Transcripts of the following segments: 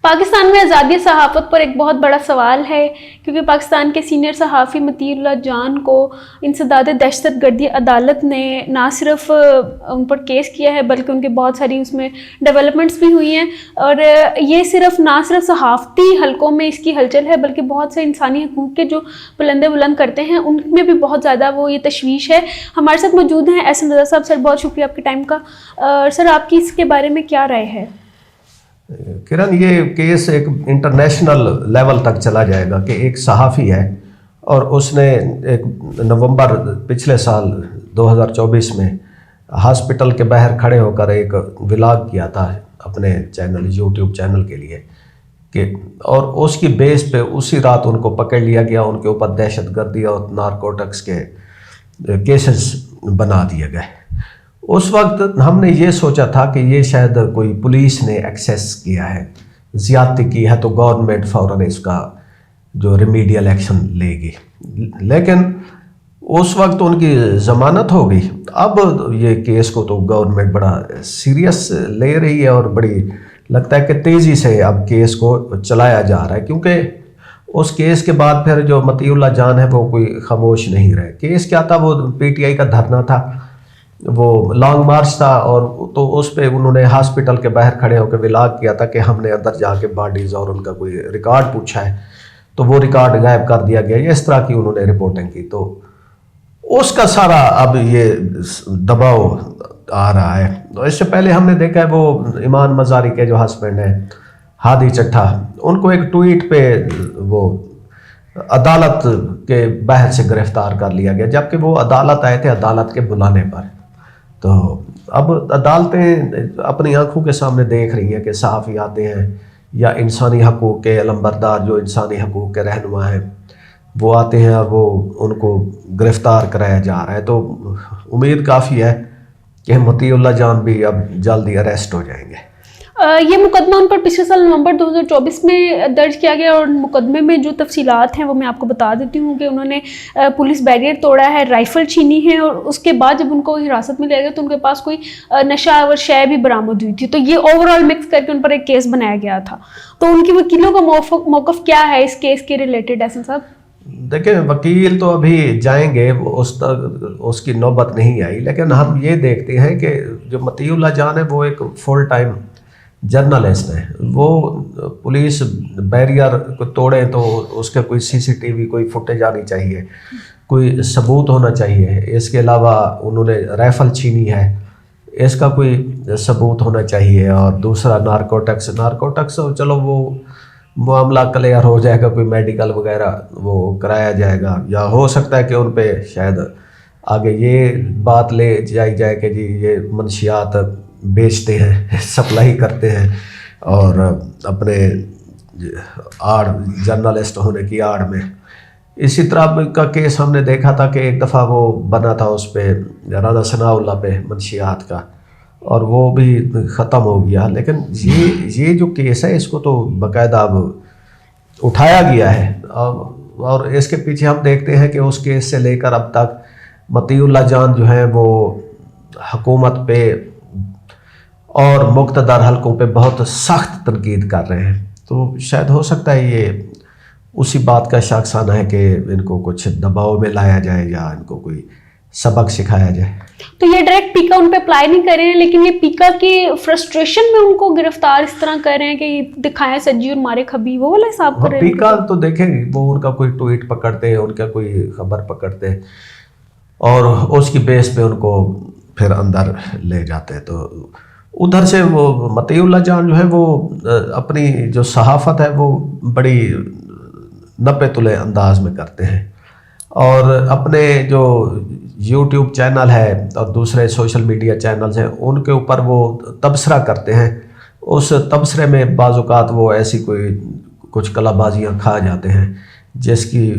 پاکستان میں آزادی صحافت پر ایک بہت بڑا سوال ہے، کیونکہ پاکستان کے سینئر صحافی مطیع اللہ جان کو انسداد دہشت گردی عدالت نے نہ صرف ان پر کیس کیا ہے بلکہ ان کے بہت ساری اس میں ڈیولپمنٹس بھی ہوئی ہیں، اور یہ نہ صرف صحافتی حلقوں میں اس کی ہلچل ہے بلکہ بہت سے انسانی حقوق کے جو بلندے بلند کرتے ہیں ان میں بھی بہت زیادہ وہ یہ تشویش ہے۔ ہمارے ساتھ موجود ہیں احسن رضا صاحب۔ سر بہت شکریہ آپ کے ٹائم کا۔ سر آپ کی اس کے بارے میں کیا رائے ہے؟ کرن، یہ کیس ایک انٹرنیشنل لیول تک چلا جائے گا کہ ایک صحافی ہے اور اس نے ایک نومبر پچھلے سال 2024 میں ہاسپٹل کے باہر کھڑے ہو کر ایک ولاگ کیا تھا اپنے چینل یوٹیوب چینل کے لیے کہ، اور اس کی بیس پہ اسی رات ان کو پکڑ لیا گیا، ان کے اوپر دہشت گردی اور نارکوٹکس کے کیسز بنا دیے گئے۔ اس وقت ہم نے یہ سوچا تھا کہ یہ شاید کوئی پولیس نے ایکسیس کیا ہے، زیادتی کی ہے، تو گورنمنٹ فوراً اس کا جو ریمیڈیل ایکشن لے گی، لیکن اس وقت ان کی ضمانت ہو گئی۔ اب یہ کیس کو تو گورنمنٹ بڑا سیریس لے رہی ہے اور بڑی لگتا ہے کہ تیزی سے اب کیس کو چلایا جا رہا ہے، کیونکہ اس کیس کے بعد پھر جو مطیع اللہ جان ہے وہ کوئی خاموش نہیں رہے۔ کیس کیا تھا؟ وہ پی ٹی آئی کا دھرنا تھا، وہ لانگ مارچ تھا، اور تو اس پہ انہوں نے ہاسپٹل کے باہر کھڑے ہو کے ولاگ کیا تھا کہ ہم نے اندر جا کے باڈیز اور ان کا کوئی ریکارڈ پوچھا ہے، تو وہ ریکارڈ غائب کر دیا گیا، اس طرح کی انہوں نے رپورٹنگ کی۔ تو اس کا سارا اب یہ دباؤ آ رہا ہے۔ تو اس سے پہلے ہم نے دیکھا ہے وہ ایمان مزاری کے جو ہسبینڈ ہیں ہادی چٹھا، ان کو ایک ٹویٹ پہ وہ عدالت کے باہر سے گرفتار کر لیا گیا، جبکہ وہ عدالت آئے تھے عدالت کے بلانے پر۔ تو اب عدالتیں اپنی آنکھوں کے سامنے دیکھ رہی ہیں کہ صحافی آتے ہیں یا انسانی حقوق کے علمبردار جو انسانی حقوق کے رہنما ہیں وہ آتے ہیں اور وہ ان کو گرفتار کرایا جا رہا ہے۔ تو امید کافی ہے کہ مطیع اللہ جان بھی اب جلدی اریسٹ ہو جائیں گے۔ یہ مقدمہ ان پر پچھلے سال نومبر 2024 میں درج کیا گیا، اور مقدمے میں جو تفصیلات ہیں وہ میں آپ کو بتا دیتی ہوں کہ انہوں نے پولیس بیریئر توڑا ہے، رائفل چھینی ہے، اور اس کے بعد جب ان کو حراست میں لیا گیا تو ان کے پاس کوئی نشہ اور شے بھی برآمد ہوئی تھی۔ تو یہ اوور آل مکس کر کے ان پر ایک کیس بنایا گیا تھا۔ تو ان کی وکیلوں کا موقف کیا ہے اس کیس کے ریلیٹڈ احسن صاحب؟ دیکھیں، وکیل تو ابھی جائیں گے، اس کی نوبت نہیں آئی، لیکن ہم یہ دیکھتے ہیں کہ جو مطیع اللہ جان ہے وہ ایک فل ٹائم جرنلسٹ ہے۔ وہ پولیس بیریئر کو توڑیں تو اس کے کوئی سی سی ٹی وی کوئی فوٹیج آنی چاہیے، کوئی ثبوت ہونا چاہیے۔ اس کے علاوہ انہوں نے رائفل چھینی ہے، اس کا کوئی ثبوت ہونا چاہیے۔ اور دوسرا نارکوٹکس چلو وہ معاملہ کلیئر ہو جائے گا، کوئی میڈیکل وغیرہ وہ کرایا جائے گا، یا ہو سکتا ہے کہ ان پہ شاید آگے یہ بات لے جائی جائے کہ جی یہ منشیات بیچتے ہیں، سپلائی کرتے ہیں، اور اپنے آڑ جرنلسٹ ہونے کی آڑ میں۔ اسی طرح کا کیس ہم نے دیکھا تھا کہ ایک دفعہ وہ بنا تھا اس پہ رانا ثناء اللہ پہ منشیات کا، اور وہ بھی ختم ہو گیا۔ لیکن یہ جو کیس ہے اس کو تو باقاعدہ اب اٹھایا گیا ہے، اور اس کے پیچھے ہم دیکھتے ہیں کہ اس کیس سے لے کر اب تک مطیع اللہ جان جو ہیں وہ حکومت پہ اور مقتدر حلقوں پہ بہت سخت تنقید کر رہے ہیں۔ تو شاید ہو سکتا ہے یہ اسی بات کا شاخسانہ ہے کہ ان کو کچھ دباؤ میں لایا جائے یا ان کو کوئی سبق سکھایا جائے۔ تو یہ ڈائریکٹ پیکا ان پہ اپلائی نہیں کر رہے ہیں، لیکن یہ پیکا کی فرسٹریشن میں ان کو گرفتار اس طرح کر رہے ہیں کہ دکھائیں سجی اور مارے کھبی، وہ والا حساب کر رہے ہیں۔ پیکا تو دیکھیں وہ ان کا کوئی ٹویٹ پکڑتے ہیں، ان کا کوئی خبر پکڑتے ہیں اور اس کی بیس پہ ان کو پھر اندر لے جاتے ہیں۔ تو ادھر سے وہ مطیع اللہ جان جو ہے وہ اپنی جو صحافت ہے وہ بڑی نپے تلے انداز میں کرتے ہیں، اور اپنے جو یوٹیوب چینل ہے اور دوسرے سوشل میڈیا چینلز ہیں ان کے اوپر وہ تبصرہ کرتے ہیں۔ اس تبصرے میں بعض اوقات وہ ایسی کوئی کچھ کلا بازیاں کھا جاتے ہیں جس کی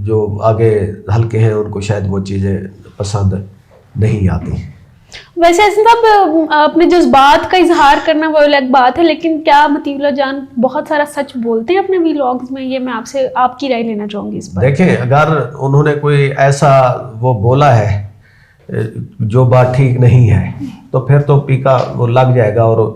جو آگے حلقے ہیں ان کو شاید وہ چیزیں پسند نہیں آتی۔ ویسے ایسے صاحب اپنے جذبات کا اظہار کرنا وہ الگ بات ہے، لیکن کیا مطیع اللہ جان بہت سارا سچ بولتے ہیں اپنے ویلاگز میں؟ یہ میں آپ سے آپ کی رائے لینا چاہوں گی اس پر۔ دیکھیں، اگر انہوں نے کوئی ایسا وہ بولا ہے جو بات ٹھیک نہیں ہے تو پھر تو پیکا وہ لگ جائے گا، اور